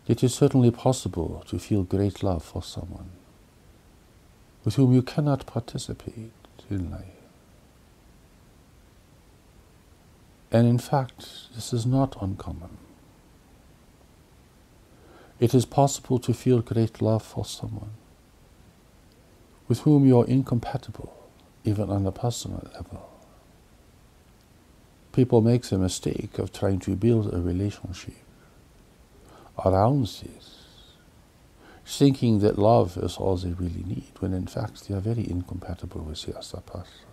It is certainly possible to feel great love for someone with whom you cannot participate in life. And in fact, this is not uncommon. It is possible to feel great love for someone with whom you are incompatible, even on a personal level. People make the mistake of trying to build a relationship around this, thinking that love is all they really need, when in fact they are very incompatible with the other person.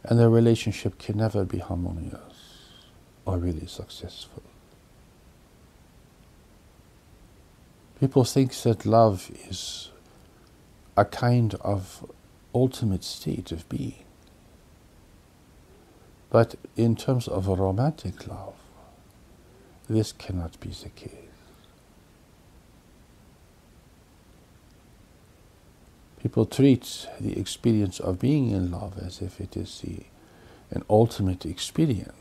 And the relationship can never be harmonious or really successful. People think that love is a kind of ultimate state of being. But in terms of a romantic love, this cannot be the case. People treat the experience of being in love as if it is an ultimate experience.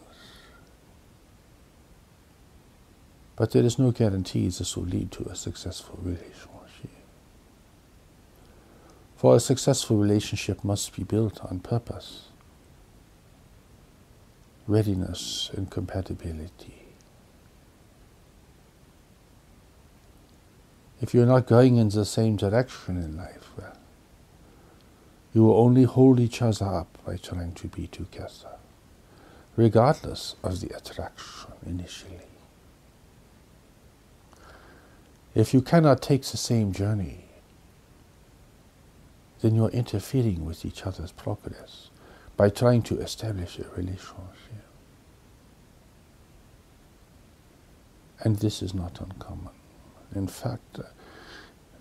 But there is no guarantee this will lead to a successful relationship. For a successful relationship must be built on purpose, readiness, and compatibility. If you're not going in the same direction in life, well, you will only hold each other up by trying to be together, regardless of the attraction initially. If you cannot take the same journey, then you're interfering with each other's progress by trying to establish a relationship. And this is not uncommon. In fact,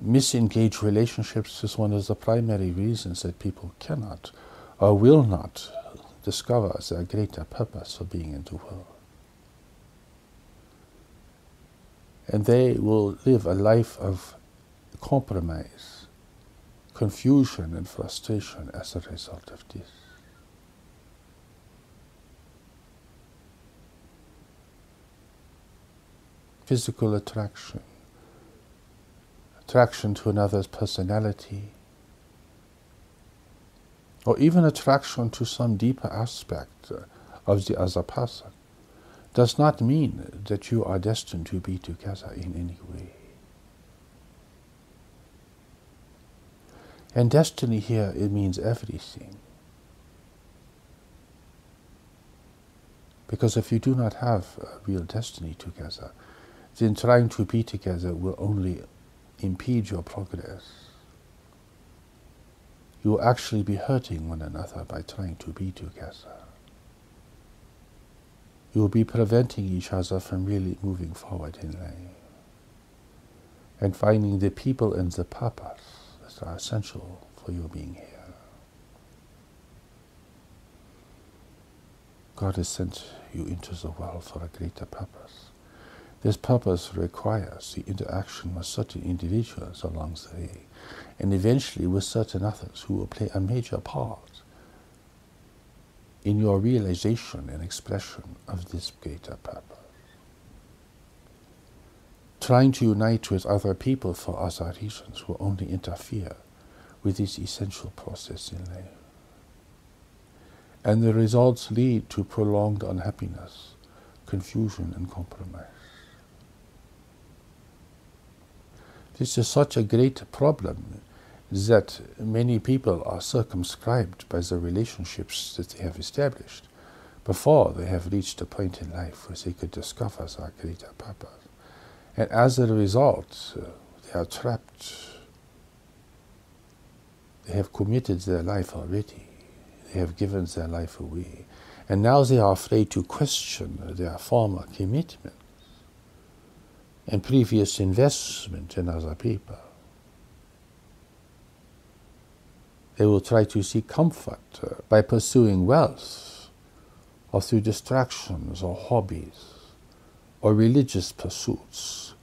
misengaged relationships is one of the primary reasons that people cannot or will not discover their greater purpose for being in the world. And they will live a life of compromise, confusion, and frustration as a result of this. Physical attraction, attraction to another's personality, or even attraction to some deeper aspect of the other person, does not mean that you are destined to be together in any way. And destiny here, it means everything. Because if you do not have a real destiny together, then trying to be together will only impede your progress. You will actually be hurting one another by trying to be together. You will be preventing each other from really moving forward in life and finding the people and the purpose that are essential for your being here. God has sent you into the world for a greater purpose. This purpose requires the interaction with certain individuals along the way, and eventually with certain others who will play a major part in your realization and expression of this greater purpose. Trying to unite with other people for other reasons will only interfere with this essential process in life. And the results lead to prolonged unhappiness, confusion, and compromise. This is such a great problem that many people are circumscribed by the relationships that they have established before they have reached a point in life where they could discover their greater purpose. And as a result, they are trapped. They have committed their life already. They have given their life away. And now they are afraid to question their former commitments and previous investment in other people. They will try to seek comfort by pursuing wealth, or through distractions or hobbies, or religious pursuits,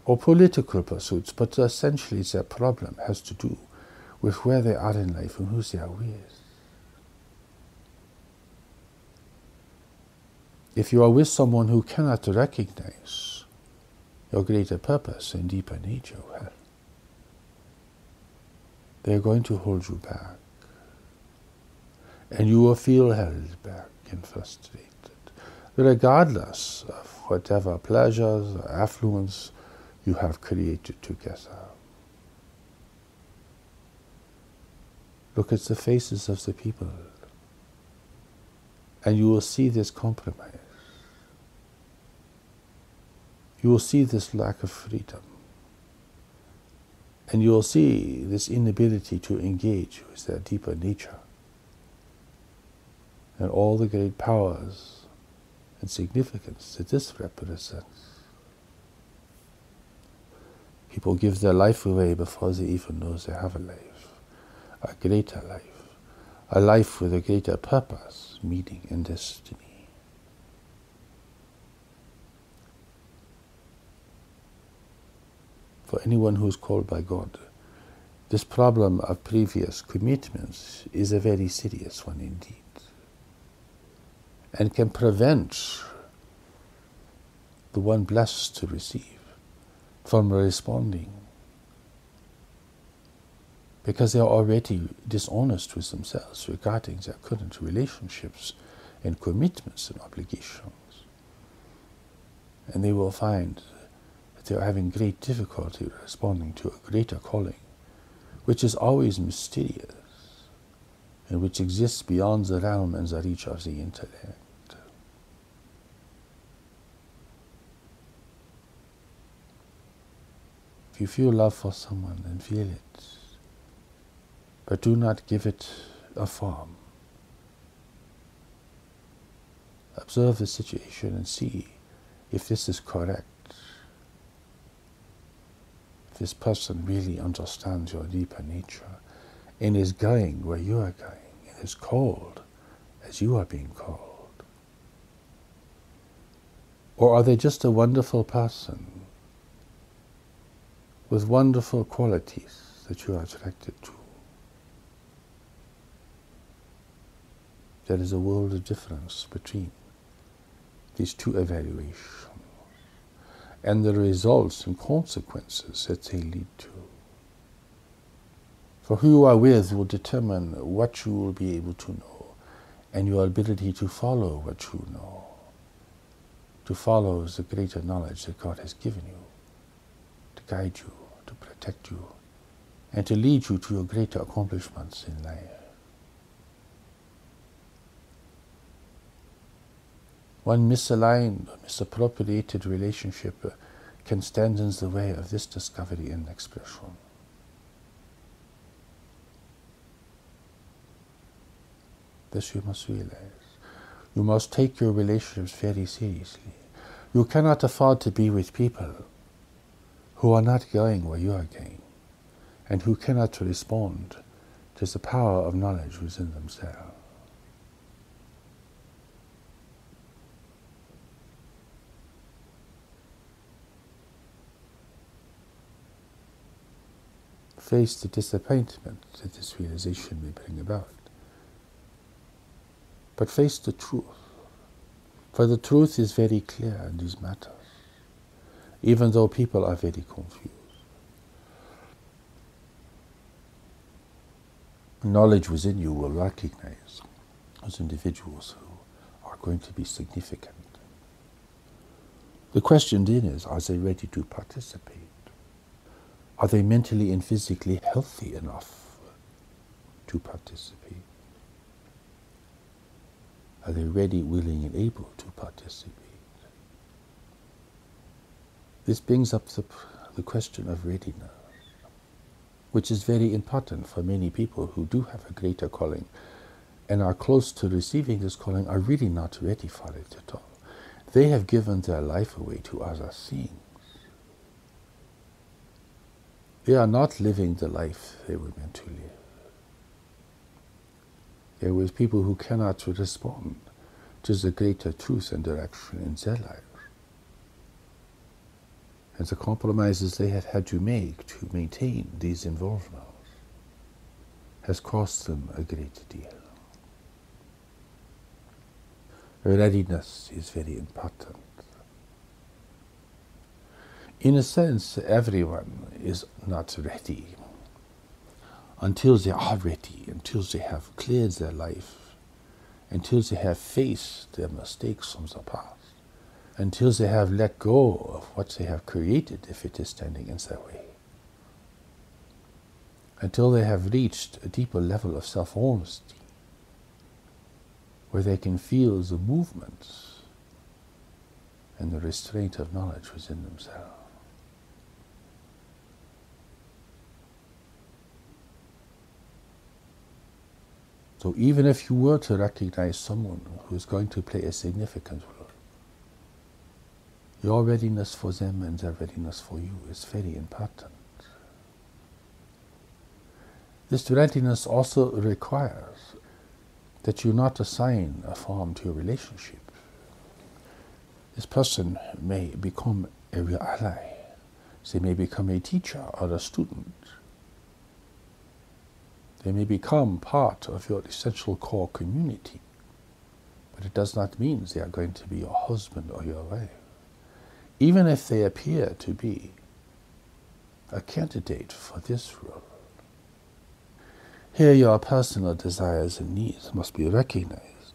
or political pursuits, but essentially their problem has to do with where they are in life and who they are with. If you are with someone who cannot recognize your greater purpose and deeper nature, well, they're going to hold you back. And you will feel held back and frustrated, regardless of whatever pleasures or affluence you have created together. Look at the faces of the people, and you will see this compromise. You will see this lack of freedom. And you will see this inability to engage with their deeper nature and all the great powers and significance that this represents. People give their life away before they even know they have a life, a greater life, a life with a greater purpose, meaning, and destiny. For anyone who is called by God, this problem of previous commitments is a very serious one indeed, and can prevent the one blessed to receive from responding, because they are already dishonest with themselves regarding their current relationships and commitments and obligations. And they will find that they are having great difficulty responding to a greater calling, which is always mysterious and which exists beyond the realm and the reach of the intellect. If you feel love for someone, then feel it, but do not give it a form. Observe the situation and see if this is correct. If this person really understands your deeper nature and is going where you are going and is called as you are being called. Or are they just a wonderful person with wonderful qualities that you are attracted to? There is a world of difference between these two evaluations and the results and consequences that they lead to. For who you are with will determine what you will be able to know and your ability to follow what you know, to follow the greater knowledge that God has given you, to guide you, to protect you, and to lead you to your greater accomplishments in life. One misaligned or misappropriated relationship can stand in the way of this discovery and expression. This you must realize. You must take your relationships very seriously. You cannot afford to be with people who are not going where you are going and who cannot respond to the power of knowledge within themselves. Face the disappointment that this realization may bring about. But face the truth, for the truth is very clear in these matters, even though people are very confused. Knowledge within you will recognize those individuals who are going to be significant. The question then is, are they ready to participate? Are they mentally and physically healthy enough to participate? Are they ready, willing, and able to participate? This brings up the question of readiness, which is very important for many people who do have a greater calling and are close to receiving this calling, are really not ready for it at all. They have given their life away to other things. They are not living the life they were meant to live. They're with people who cannot respond to the greater truth and direction in their life. And the compromises they have had to make to maintain these involvements has cost them a great deal. Readiness is very important. In a sense, everyone is not ready until they are ready, until they have cleared their life, until they have faced their mistakes from the past, until they have let go of what they have created if it is standing in their way, until they have reached a deeper level of self-honesty, where they can feel the movements and the restraint of knowledge within themselves. So even if you were to recognize someone who is going to play a significant role, your readiness for them and their readiness for you is very important. This readiness also requires that you not assign a form to your relationship. This person may become a real ally. They may become a teacher or a student. They may become part of your essential core community, but it does not mean they are going to be your husband or your wife, even if they appear to be a candidate for this role. Here your personal desires and needs must be recognized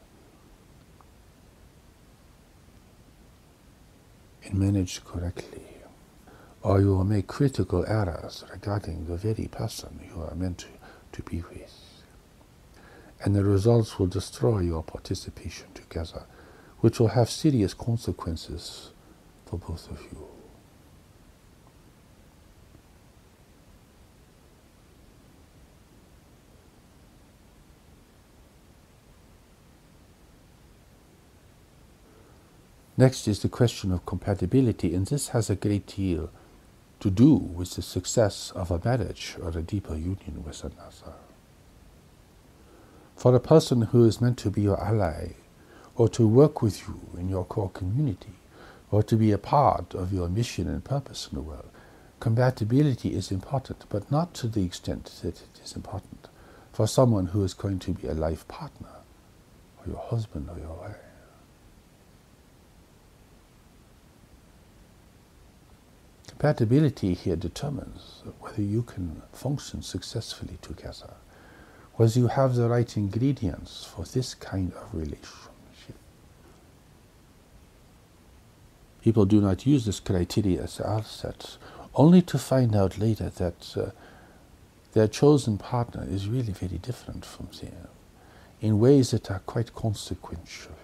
and managed correctly, or you will make critical errors regarding the very person you are meant to be with. And the results will destroy your participation together, which will have serious consequences for both of you. Next is the question of compatibility, and this has a great deal to do with the success of a marriage or a deeper union with another. For a person who is meant to be your ally, or to work with you in your core community, or to be a part of your mission and purpose in the world, compatibility is important, but not to the extent that it is important for someone who is going to be a life partner, or your husband or your wife. Compatibility here determines whether you can function successfully together, whether you have the right ingredients for this kind of relationship. People do not use this criteria at the outset, only to find out later that their chosen partner is really very different from them, in ways that are quite consequential,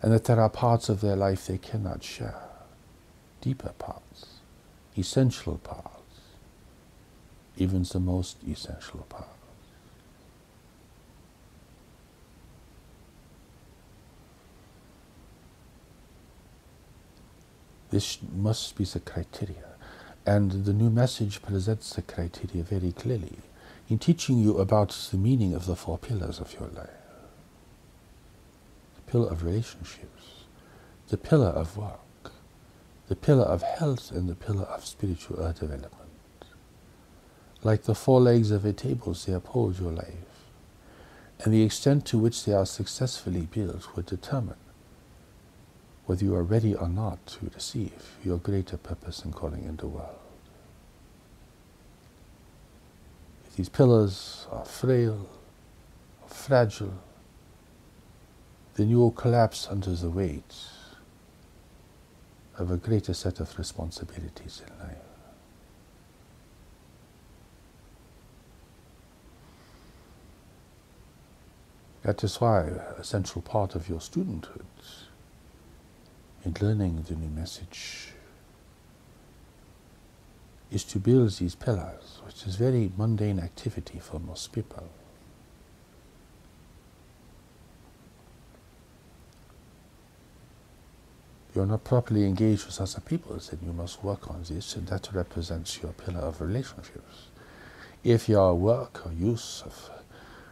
and that there are parts of their life they cannot share. Deeper parts, essential parts, even the most essential parts. This must be the criteria, and the new message presents the criteria very clearly in teaching you about the meaning of the 4 pillars of your life. The pillar of relationships, the pillar of work, the pillar of health, and the pillar of spiritual development. Like the 4 legs of a table, they uphold your life, and the extent to which they are successfully built will determine whether you are ready or not to receive your greater purpose and calling in the world. If these pillars are frail or fragile, then you will collapse under the weight of a greater set of responsibilities in life. That is why a central part of your studenthood in learning the new message is to build these pillars, which is very mundane activity for most people. You're not properly engaged with other people, then you must work on this, and that represents your pillar of relationships. If your work or use of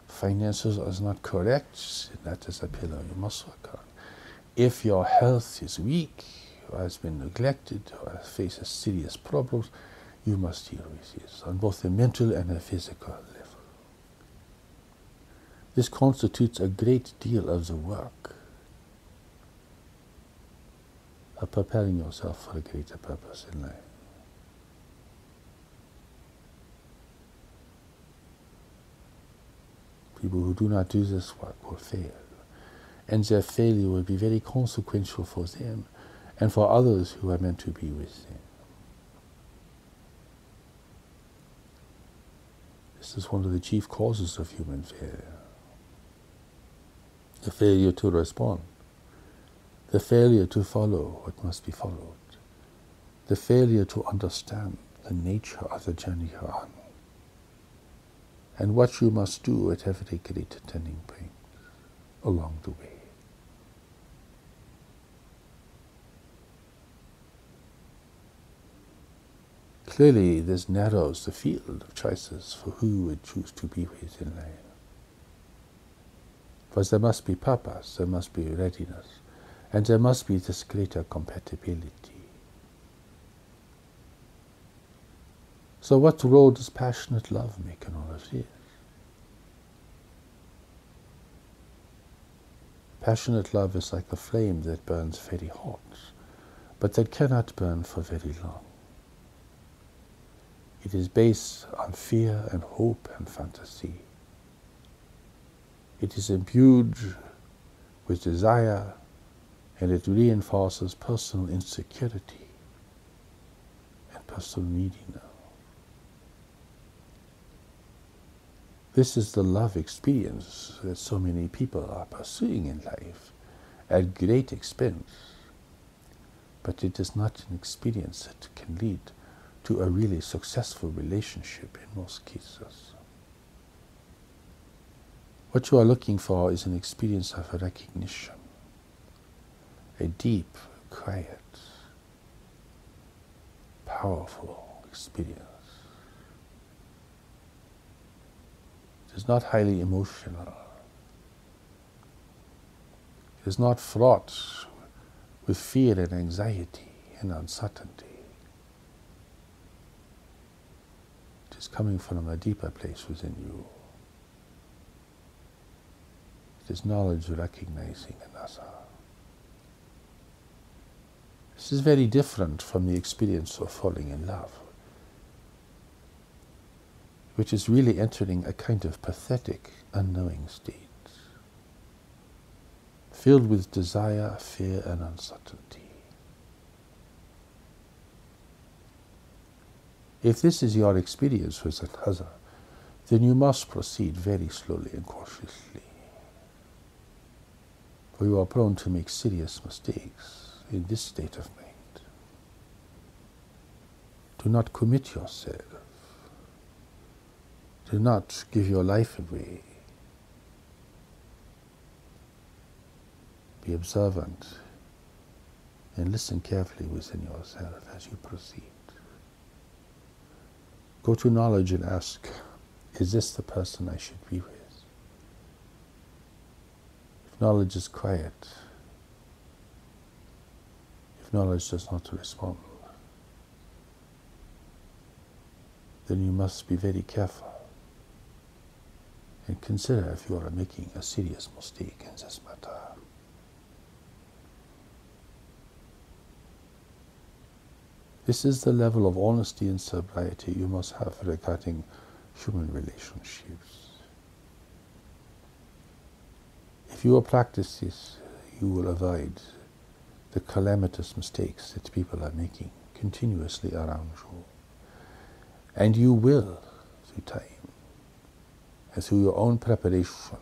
finances is not correct, then that is a pillar you must work on. If your health is weak, or has been neglected, or faces serious problems, you must deal with this on both a mental and a physical level. This constitutes a great deal of the work of preparing yourself for a greater purpose in life. People who do not do this work will fail, and their failure will be very consequential for them and for others who are meant to be with them. This is one of the chief causes of human failure. The failure to respond, the failure to follow what must be followed, the failure to understand the nature of the journey you're on, and what you must do at every great turning point along the way. Clearly, this narrows the field of choices for who you would choose to be with in life. Because there must be purpose, there must be readiness, and there must be this greater compatibility. So what role does passionate love make in all of this? Passionate love is like a flame that burns very hot, but that cannot burn for very long. It is based on fear and hope and fantasy. It is imbued with desire, and it reinforces personal insecurity and personal neediness. This is the love experience that so many people are pursuing in life at great expense, but it is not an experience that can lead to a really successful relationship in most cases. What you are looking for is an experience of a recognition, a deep, quiet, powerful experience. It is not highly emotional. It is not fraught with fear and anxiety and uncertainty. It is coming from a deeper place within you. It is knowledge recognizing another. This is very different from the experience of falling in love, which is really entering a kind of pathetic, unknowing state, filled with desire, fear, and uncertainty. If this is your experience with another, then you must proceed very slowly and cautiously, for you are prone to make serious mistakes in this state of mind. Do not commit yourself. Do not give your life away. Be observant and listen carefully within yourself as you proceed. Go to knowledge and ask, is this the person I should be with? If knowledge is quiet, if knowledge does not respond, then you must be very careful and consider if you are making a serious mistake in this matter. This is the level of honesty and sobriety you must have regarding human relationships. If you will practice this, you will avoid the calamitous mistakes that people are making continuously around you. And you will, through time, and through your own preparation,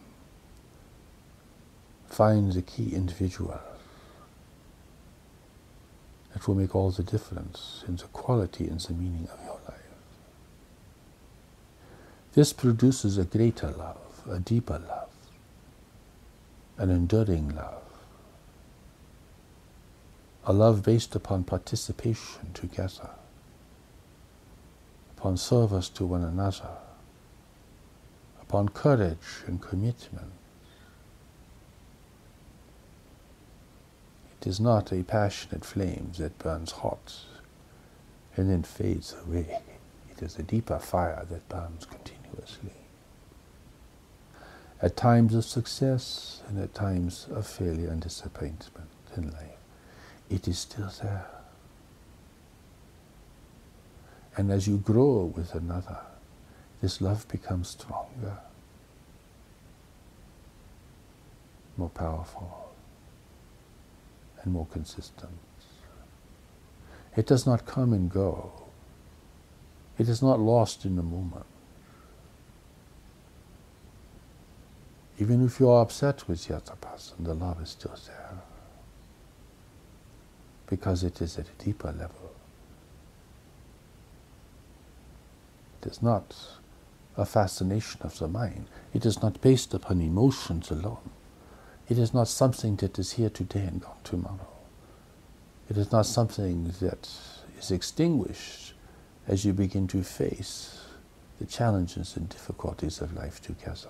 find the key individual that will make all the difference in the quality and the meaning of your life. This produces a greater love, a deeper love, an enduring love, a love based upon participation together, upon service to one another, upon courage and commitment. It is not a passionate flame that burns hot and then fades away. It is a deeper fire that burns continuously. At times of success and at times of failure and disappointment in life, it is still there. And as you grow with another, this love becomes stronger, more powerful, and more consistent. It does not come and go. It is not lost in the moment. Even if you are upset with the other person, the love is still there, because it is at a deeper level. It is not a fascination of the mind. It is not based upon emotions alone. It is not something that is here today and gone tomorrow. It is not something that is extinguished as you begin to face the challenges and difficulties of life together.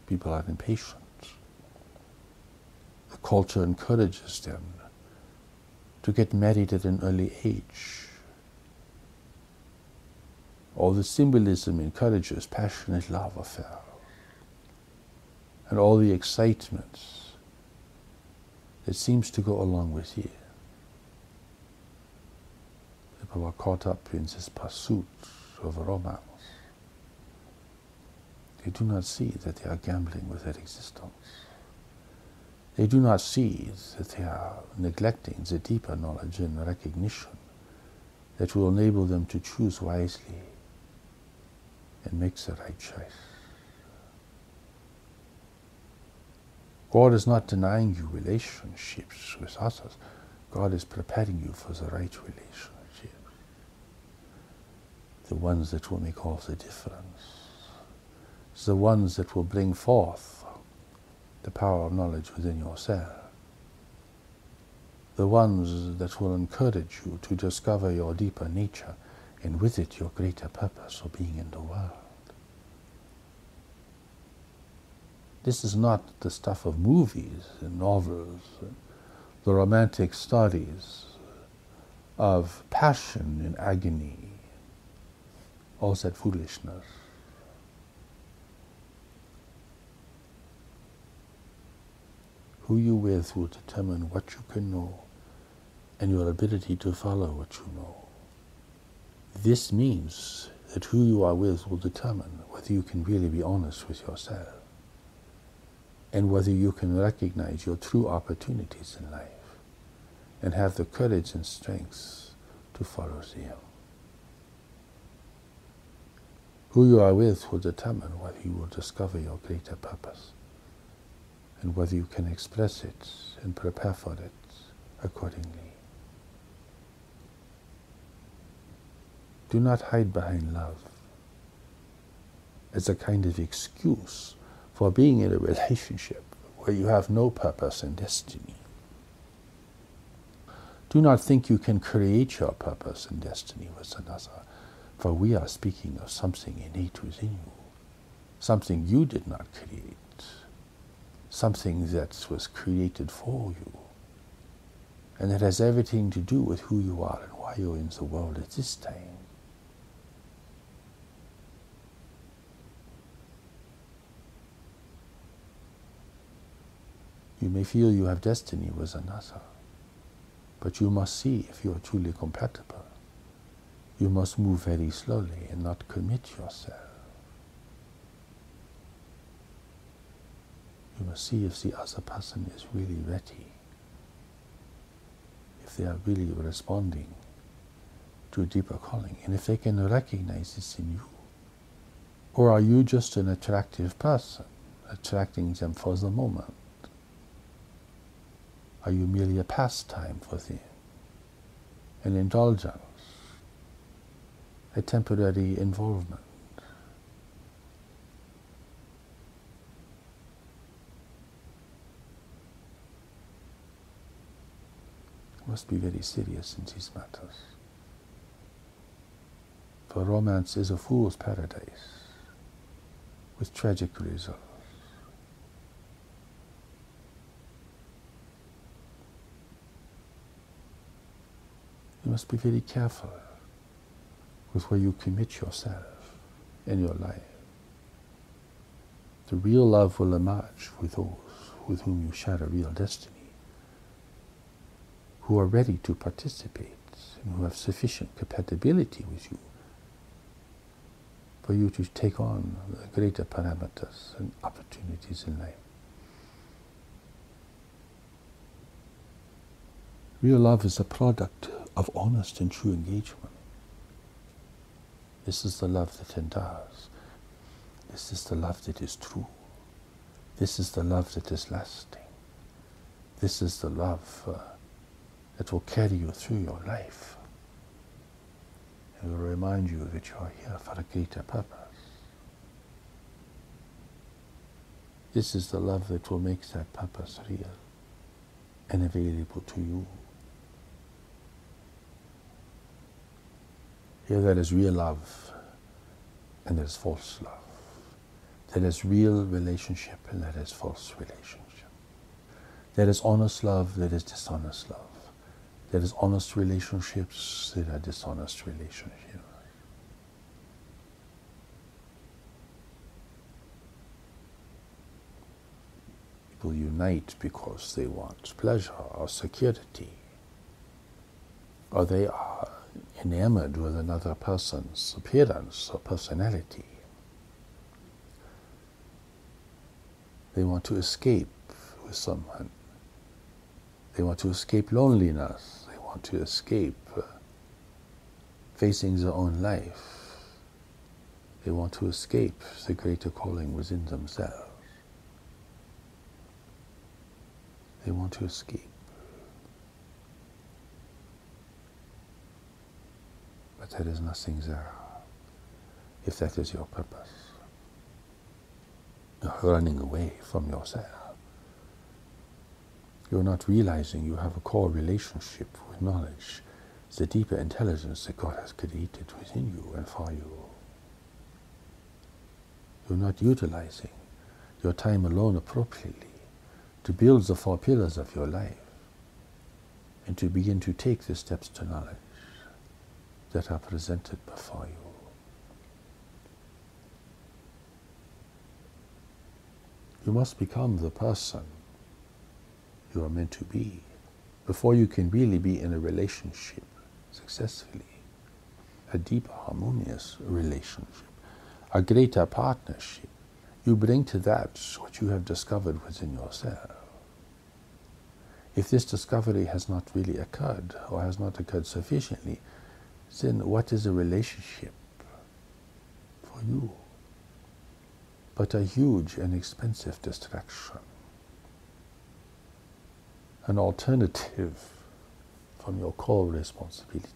People are impatient. The culture encourages them to get married at an early age. All the symbolism encourages passionate love affairs. And all the excitement that seems to go along with it. People are caught up in this pursuit of romance. They do not see that they are gambling with their existence. They do not see that they are neglecting the deeper knowledge and recognition that will enable them to choose wisely and make the right choice. God is not denying you relationships with others. God is preparing you for the right relationships. The ones that will make all the difference. The ones that will bring forth the power of knowledge within yourself. The ones that will encourage you to discover your deeper nature and with it your greater purpose of being in the world. This is not the stuff of movies and novels, and the romantic stories of passion and agony, all that foolishness. Who you with will determine what you can know and your ability to follow what you know. This means that who you are with will determine whether you can really be honest with yourself and whether you can recognize your true opportunities in life and have the courage and strength to follow them. Who you are with will determine whether you will discover your greater purpose and whether you can express it and prepare for it accordingly. Do not hide behind love as a kind of excuse for being in a relationship where you have no purpose and destiny. Do not think you can create your purpose and destiny with another, for we are speaking of something innate within you, something you did not create, something that was created for you, and that has everything to do with who you are and why you're in the world at this time. You may feel you have destiny with another, but you must see if you are truly compatible. You must move very slowly and not commit yourself. You must see if the other person is really ready, if they are really responding to a deeper calling, and if they can recognize this in you. Or are you just an attractive person, attracting them for the moment? Are you merely a pastime for them, an indulgence, a temporary involvement? You must be very serious in these matters. For romance is a fool's paradise with tragic results. You must be very careful with where you commit yourself in your life. the real love will emerge with those with whom you share a real destiny, who are ready to participate and who have sufficient compatibility with you for you to take on the greater parameters and opportunities in life. Real love is a product of honest and true engagement. This is the love that endures. This is the love that is true. This is the love that is lasting. This is the love that will carry you through your life. It will remind you that you are here for a greater purpose. This is the love that will make that purpose real and available to you. Here there is real love and there is false love. There is real relationship and there is false relationship. There is honest love, there is dishonest love. There is honest relationships, there are dishonest relationships. People unite because they want pleasure or security, or they are enamored with another person's appearance or personality. They want to escape with someone. They want to escape loneliness. They want to escape facing their own life. They want to escape the greater calling within themselves. They want to escape. But there is nothing there, if that is your purpose. You're running away from yourself. You're not realizing you have a core relationship with knowledge, the deeper intelligence that God has created within you and for you. You're not utilizing your time alone appropriately to build the 4 pillars of your life and to begin to take the steps to knowledge that are presented before you. You must become the person you are meant to be before you can really be in a relationship successfully, a deeper harmonious relationship, a greater partnership. You bring to that what you have discovered within yourself. If this discovery has not really occurred or has not occurred sufficiently, then what is a relationship for you? But a huge and expensive distraction, an alternative from your core responsibilities.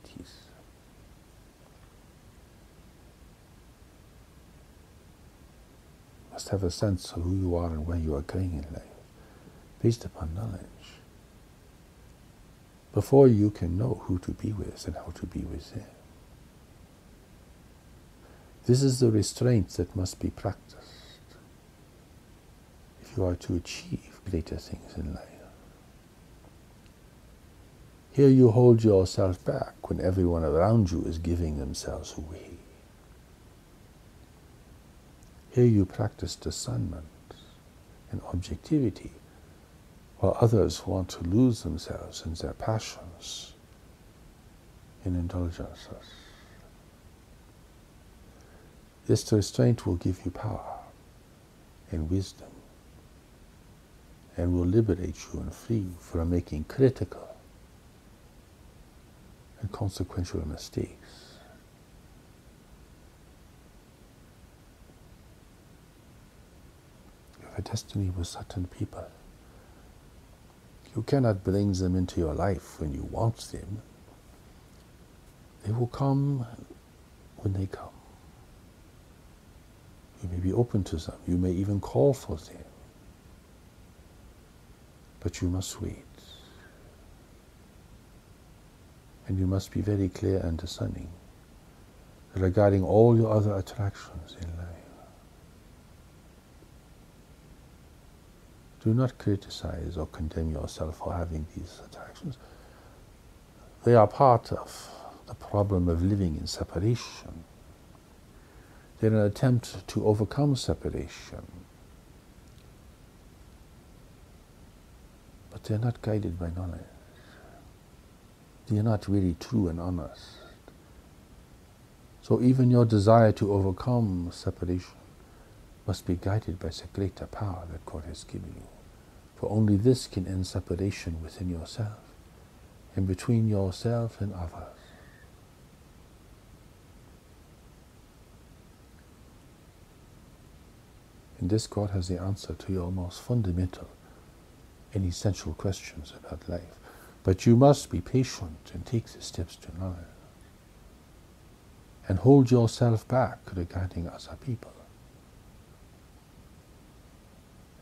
You must have a sense of who you are and where you are going in life, based upon knowledge, before you can know who to be with and how to be with them. This is the restraint that must be practiced if you are to achieve greater things in life. Here you hold yourself back when everyone around you is giving themselves away. Here you practice discernment and objectivity, while others want to lose themselves in their passions and indulgences. This restraint will give you power and wisdom and will liberate you and free you from making critical and consequential mistakes. You have a destiny with certain people. You cannot bring them into your life when you want them. They will come when they come. You may be open to them. You may even call for them. But you must wait. And you must be very clear and discerning regarding all your other attractions in life. Do not criticize or condemn yourself for having these attractions. They are part of the problem of living in separation. They're an attempt to overcome separation but they're not guided by knowledge. They're not really true and honest. So even your desire to overcome separation must be guided by the greater power that God has given you. For only this can end separation within yourself and between yourself and others. In this, God has the answer to your most fundamental and essential questions about life. But you must be patient and take the steps to knowledge. And hold yourself back regarding other people.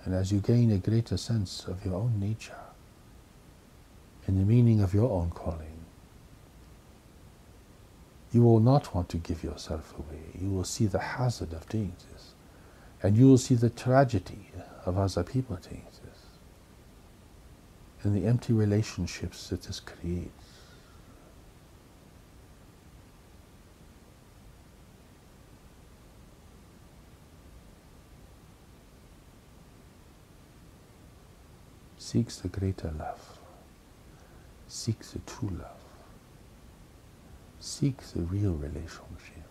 And as you gain a greater sense of your own nature and the meaning of your own calling, you will not want to give yourself away. You will see the hazard of doing this. And you will see the tragedy of other people doing this. And the empty relationships that this creates. Seek the greater love. Seek the true love. Seek the real relationship.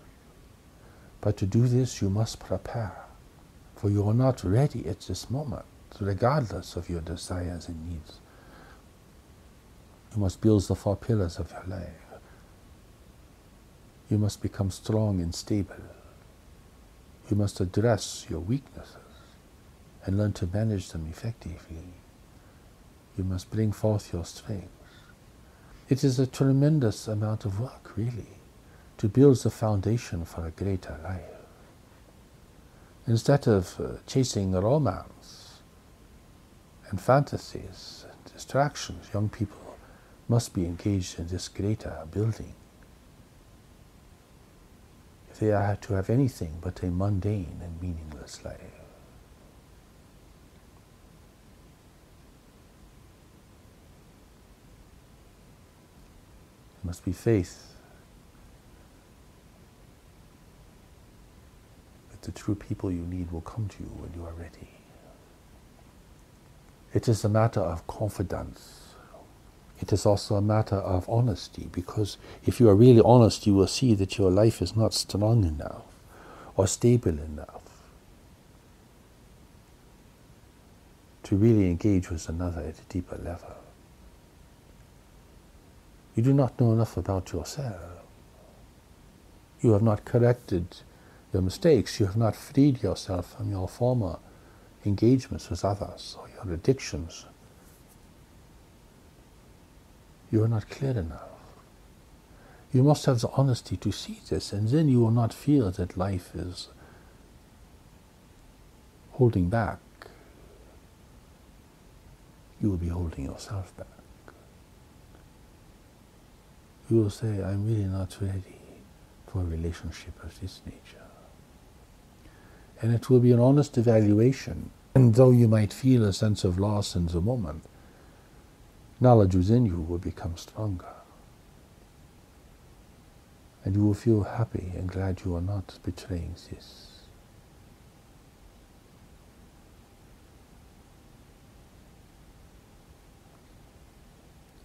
But to do this, you must prepare. For you are not ready at this moment, regardless of your desires and needs. You must build the 4 pillars of your life. You must become strong and stable. You must address your weaknesses and learn to manage them effectively. You must bring forth your strength. It is a tremendous amount of work, really, to build the foundation for a greater life. Instead of chasing romance and fantasies and distractions, young people must be engaged in this greater building. If they are to have anything but a mundane and meaningless life. There must be faith that the true people you need will come to you when you are ready. It is a matter of confidence. It is also a matter of honesty, because if you are really honest, you will see that your life is not strong enough or stable enough to really engage with another at a deeper level. You do not know enough about yourself. You have not corrected your mistakes. You have not freed yourself from your former engagements with others or your addictions. You are not clear enough. You must have the honesty to see this, and then you will not feel that life is holding back. You will be holding yourself back. You will say, I'm really not ready for a relationship of this nature. And it will be an honest evaluation. And though you might feel a sense of loss in the moment, knowledge within you will become stronger. And you will feel happy and glad you are not betraying this.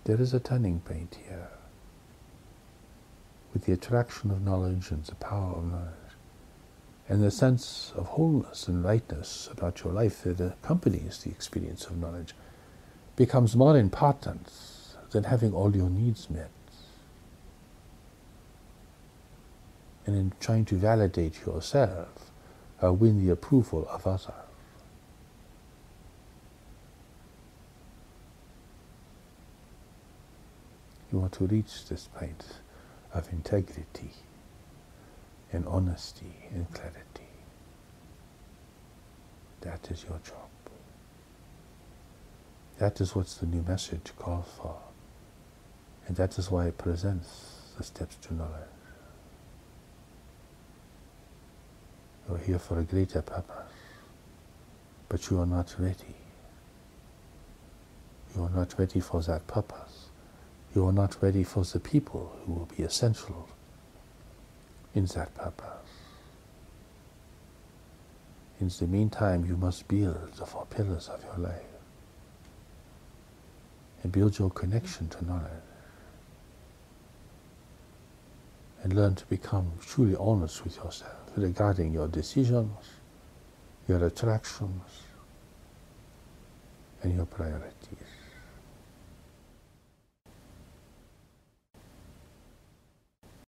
There is a turning point here. With the attraction of knowledge and the power of knowledge, and the sense of wholeness and rightness about your life that accompanies the experience of knowledge, becomes more important than having all your needs met. And in trying to validate yourself, win the approval of others. You want to reach this point of integrity and honesty and clarity. That is your job. That is what the new message calls for. And that is why it presents the steps to knowledge. You are here for a greater purpose, but you are not ready. You are not ready for that purpose. You are not ready for the people who will be essential in that purpose. In the meantime, you must build the 4 pillars of your life. and build your connection to knowledge. And learn to become truly honest with yourself regarding your decisions, your attractions, and your priorities.